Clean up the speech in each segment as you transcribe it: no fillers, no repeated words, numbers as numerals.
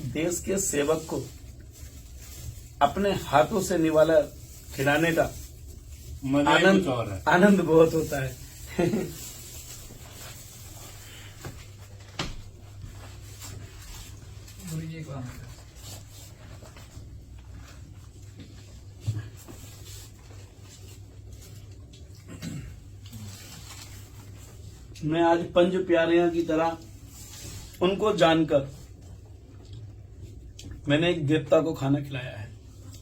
देश के सेवक को अपने हाथों से निवाला खिलाने का आनंद बहुत होता है। मैं आज पंज प्यारियां की तरह उनको जानकर मैंने एक देवता को खाना खिलाया है,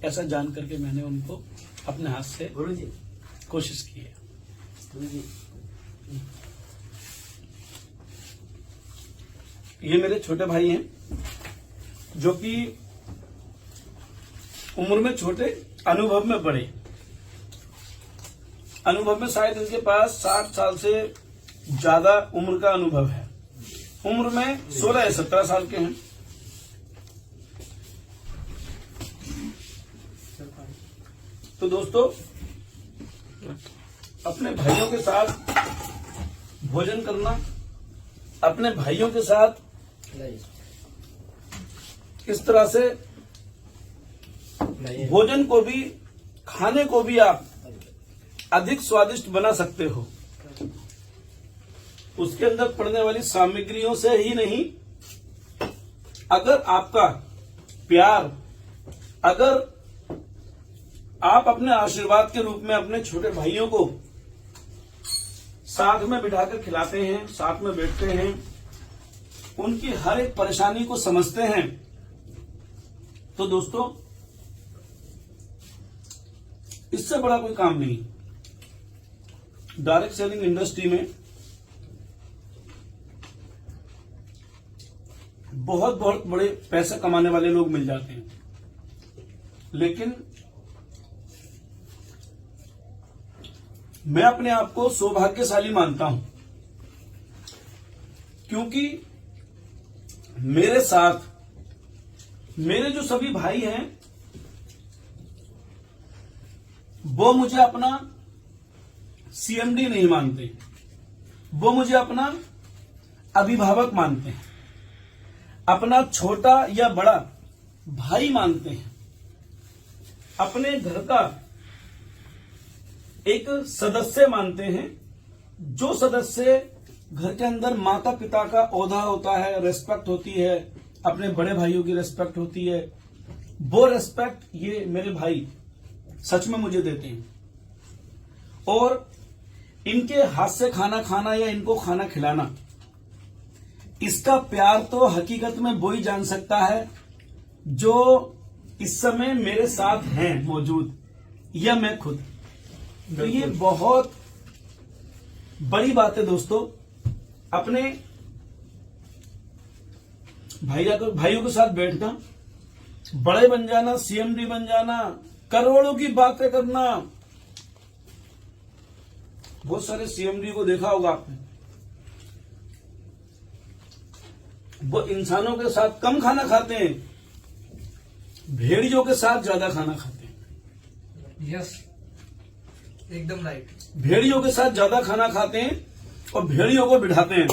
ऐसा जान करके मैंने उनको अपने हाथ से कोशिश की है। ये मेरे छोटे भाई हैं जो कि उम्र में छोटे, अनुभव में बड़े। अनुभव में शायद इनके पास 60 साल से ज्यादा उम्र का अनुभव है। उम्र में 16 या 17 साल के हैं। तो दोस्तों, अपने भाइयों के साथ भोजन करना, अपने भाइयों के साथ इस तरह से भोजन को भी, खाने को भी आप अधिक स्वादिष्ट बना सकते हो। उसके अंदर पड़ने वाली सामग्रियों से ही नहीं, अगर आपका प्यार, अगर आप अपने आशीर्वाद के रूप में अपने छोटे भाइयों को साथ में बिठाकर खिलाते हैं, साथ में बैठते हैं, उनकी हर एक परेशानी को समझते हैं, तो दोस्तों इससे बड़ा कोई काम नहीं। डायरेक्ट सेलिंग इंडस्ट्री में बहुत बहुत बड़े पैसे कमाने वाले लोग मिल जाते हैं, लेकिन मैं अपने आप को सौभाग्यशाली मानता हूं, क्योंकि मेरे साथ मेरे जो सभी भाई हैं वो मुझे अपना सीएमडी नहीं मानते, वो मुझे अपना अभिभावक मानते हैं, अपना छोटा या बड़ा भाई मानते हैं, अपने घर का एक सदस्य मानते हैं। जो सदस्य घर के अंदर माता पिता का ओहदा होता है, रेस्पेक्ट होती है, अपने बड़े भाइयों की रेस्पेक्ट होती है, वो रेस्पेक्ट ये मेरे भाई सच में मुझे देते हैं। और इनके हाथ से खाना खाना या इनको खाना खिलाना, इसका प्यार तो हकीकत में वो ही जान सकता है जो इस समय मेरे साथ हैं मौजूद, या मैं खुद। तो ये बहुत बड़ी बात है दोस्तों, अपने भाइयों के साथ बैठना, बड़े बन जाना, सीएमडी बन जाना, करोड़ों की बातें करना। बहुत सारे सीएमडी को देखा होगा आपने, वो इंसानों के साथ कम खाना खाते हैं, भेड़ियों के साथ ज्यादा खाना खाते हैं। यस, एकदम राइट। भेड़ियों के साथ ज्यादा खाना खाते हैं और भेड़ियों को बिठाते हैं,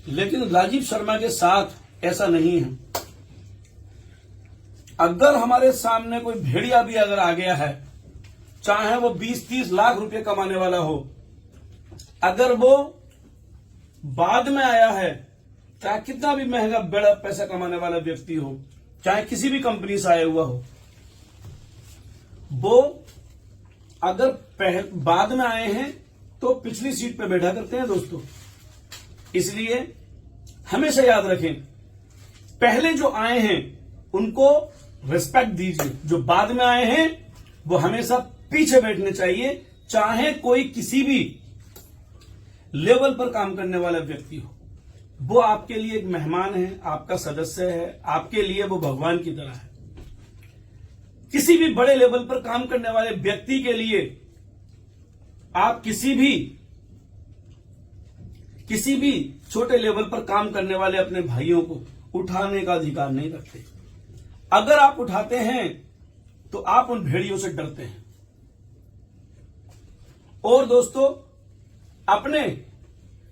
लेकिन राजीव शर्मा के साथ ऐसा नहीं है। अगर हमारे सामने कोई भेड़िया भी अगर आ गया है, चाहे वो 20-30 लाख रुपए कमाने वाला हो, अगर वो बाद में आया है, चाहे कितना भी महंगा बड़ा पैसा कमाने वाला व्यक्ति हो, चाहे किसी भी कंपनी से आया हुआ हो, वो अगर बाद में आए हैं तो पिछली सीट पे बैठा करते हैं दोस्तों। इसलिए हमेशा याद रखें, पहले जो आए हैं उनको रिस्पेक्ट दीजिए, जो बाद में आए हैं वो हमेशा पीछे बैठने चाहिए, चाहे कोई किसी भी लेवल पर काम करने वाला व्यक्ति हो। वो आपके लिए एक मेहमान है, आपका सदस्य है, आपके लिए वो भगवान की तरह है। किसी भी बड़े लेवल पर काम करने वाले व्यक्ति के लिए आप किसी भी छोटे लेवल पर काम करने वाले अपने भाइयों को उठाने का अधिकार नहीं रखते। अगर आप उठाते हैं तो आप उन भेड़ियों से डरते हैं। और दोस्तों, अपने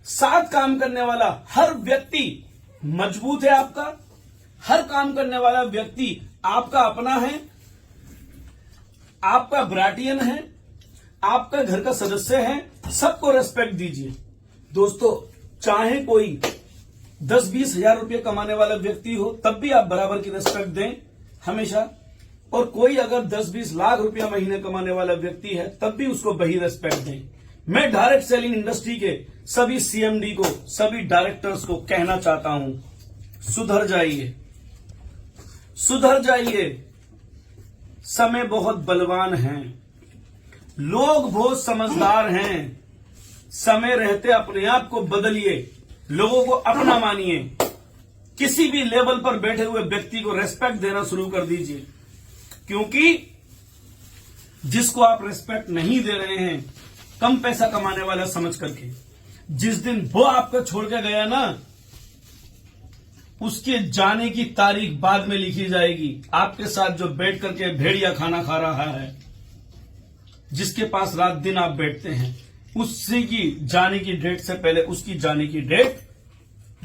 साथ काम करने वाला हर व्यक्ति मजबूत है आपका, हर काम करने वाला व्यक्ति आपका अपना है, आपका ब्राटियन है, आपका घर का सदस्य है। सबको रेस्पेक्ट दीजिए दोस्तों। चाहे कोई 10-20 हजार रुपये कमाने वाला व्यक्ति हो, तब भी आप बराबर की रेस्पेक्ट दें हमेशा। और कोई अगर 10-20 लाख रुपया महीने कमाने वाला व्यक्ति है, तब भी उसको वही रेस्पेक्ट दें। मैं डायरेक्ट सेलिंग इंडस्ट्री के सभी सीएमडी को, सभी डायरेक्टर्स को कहना चाहता हूं, सुधर जाइए, सुधर जाइए। समय बहुत बलवान है, लोग बहुत समझदार हैं। समय रहते अपने आप को बदलिए, लोगों को अपना मानिए। किसी भी लेवल पर बैठे हुए व्यक्ति को रेस्पेक्ट देना शुरू कर दीजिए, क्योंकि जिसको आप रेस्पेक्ट नहीं दे रहे हैं, कम पैसा कमाने वाला समझ करके, जिस दिन वो आपको छोड़ के गया ना, उसके जाने की तारीख बाद में लिखी जाएगी। आपके साथ जो बैठ करके भेड़िया खाना खा रहा है, जिसके पास रात दिन आप बैठते हैं, उससे की जाने की डेट से पहले उसकी जाने की डेट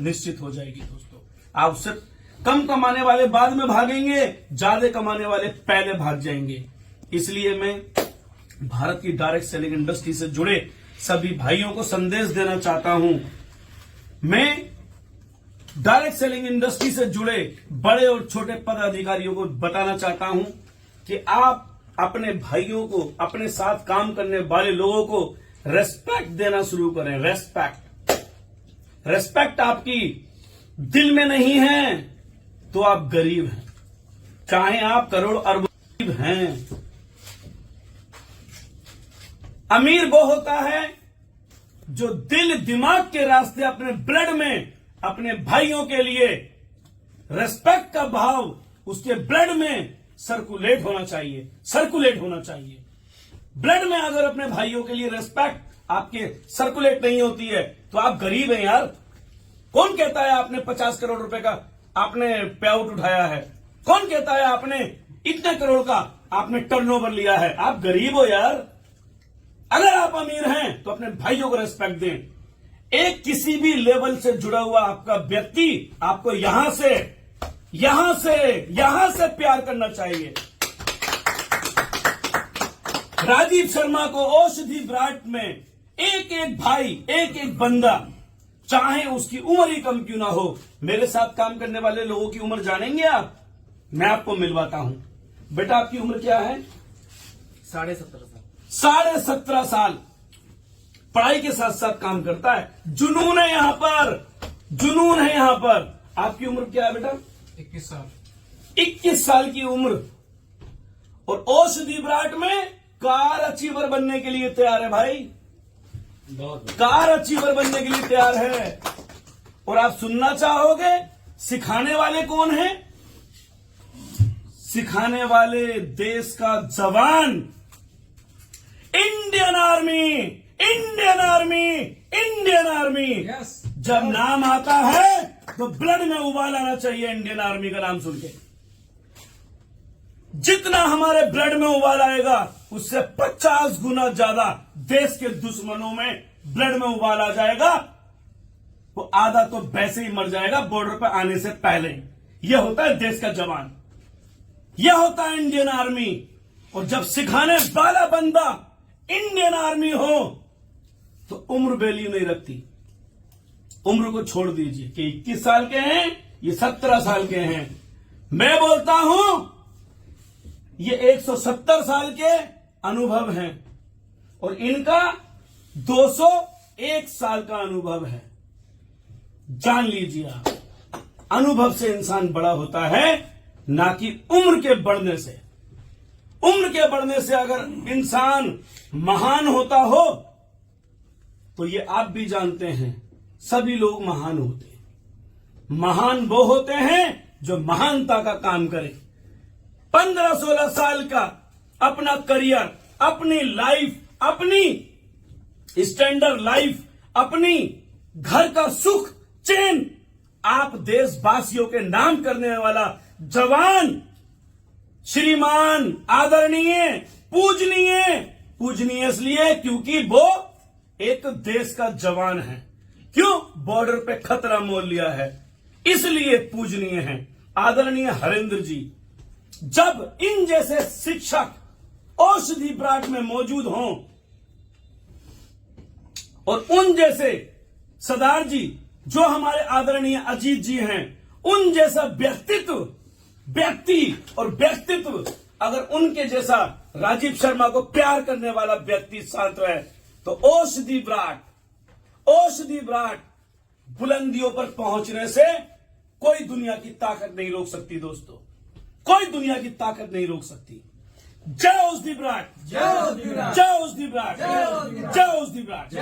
निश्चित हो जाएगी दोस्तों। आप उससे कम कमाने वाले बाद में भागेंगे, ज्यादा कमाने वाले पहले भाग जाएंगे। इसलिए मैं भारत की डायरेक्ट सेलिंग इंडस्ट्री से जुड़े सभी भाइयों को संदेश देना चाहता हूं। मैं डायरेक्ट सेलिंग इंडस्ट्री से जुड़े बड़े और छोटे पदाधिकारियों को बताना चाहता हूं कि आप अपने भाइयों को, अपने साथ काम करने वाले लोगों को रेस्पेक्ट देना शुरू करें। रेस्पेक्ट, रेस्पेक्ट आपकी दिल में नहीं है तो आप गरीब हैं, चाहे आप करोड़ अरब गरीब हैं। अमीर वो होता है जो दिल दिमाग के रास्ते अपने ब्लड में अपने भाइयों के लिए रेस्पेक्ट का भाव उसके ब्लड में सर्कुलेट होना चाहिए, सर्कुलेट होना चाहिए। ब्लड में अगर अपने भाइयों के लिए रेस्पेक्ट आपके सर्कुलेट नहीं होती है तो आप गरीब हैं यार। कौन कहता है आपने 50 करोड़ रुपए का आपने पे आउट उठाया है? कौन कहता है आपने इतने करोड़ का आपने टर्नओवर लिया है? आप गरीब हो यार। अगर आप अमीर हैं तो अपने भाइयों को रेस्पेक्ट दें। एक किसी भी लेवल से जुड़ा हुआ आपका व्यक्ति आपको यहां से प्यार करना चाहिए। राजीव शर्मा को औषधि ब्रांड में एक एक भाई, एक एक बंदा, चाहे उसकी उम्र ही कम क्यों ना हो, मेरे साथ काम करने वाले लोगों की उम्र जानेंगे आप? मैं आपको मिलवाता हूं। बेटा आपकी उम्र क्या है? 17.5 साल। 17.5 साल। पढ़ाई के साथ साथ काम करता है, जुनून है यहां पर, जुनून है यहां पर। आपकी उम्र क्या है बेटा? 21 साल। 21 साल की उम्र, और औषधि ब्रांड में कार अचीवर बनने के लिए तैयार है भाई। कार अचीवर बनने के लिए तैयार है। और आप सुनना चाहोगे सिखाने वाले कौन है? सिखाने वाले देश का जवान, Indian army, Indian army, Indian army. Yes. जब नाम आता है तो ब्लड में उबाल आना चाहिए इंडियन आर्मी का नाम सुन के। जितना हमारे ब्लड में उबाल आएगा उससे 50 गुना ज्यादा देश के दुश्मनों में ब्लड में उबाल आ जाएगा। वो आधा तो वैसे ही मर जाएगा बॉर्डर पर आने से पहले। यह होता है देश का जवान, यह होता है इंडियन आर्मी। और जब सिखाने वाला बंदा इंडियन आर्मी हो तो उम्र वैल्यू नहीं रखती। उम्र को छोड़ दीजिए कि 21 साल के हैं, ये 17 साल के हैं। मैं बोलता हूं ये 170 साल के अनुभव हैं और इनका 201 साल का अनुभव है। जान लीजिए आप, अनुभव से इंसान बड़ा होता है, ना कि उम्र के बढ़ने से। उम्र के बढ़ने से अगर इंसान महान होता हो तो ये आप भी जानते हैं, सभी लोग महान होते हैं। महान वो होते हैं जो महानता का काम करें। 15-16 साल का अपना करियर, अपनी लाइफ, अपनी स्टैंडर्ड लाइफ, अपनी घर का सुख चैन आप देशवासियों के नाम करने वाला जवान, श्रीमान, आदरणीय, पूजनीय। पूजनीय इसलिए क्योंकि वो एक देश का जवान है। क्यों? बॉर्डर पे खतरा मोल लिया है, इसलिए पूजनीय है। आदरणीय हरेंद्र जी, जब इन जैसे शिक्षक औषधि ब्राट में मौजूद हों और उन जैसे सरदार जी जो हमारे आदरणीय अजीत जी हैं, उन जैसा व्यक्तित्व अगर उनके जैसा राजीव शर्मा को प्यार करने वाला व्यक्ति छात्र है, तो औषधि ब्राट बुलंदियों पर पहुंचने से कोई दुनिया की ताकत नहीं रोक सकती दोस्तों, कोई दुनिया की ताकत नहीं रोक सकती। जय औषधि ब्राट, जय औषधि ब्राट, जय औषधि ब्राट, जय औषधि ब्राट।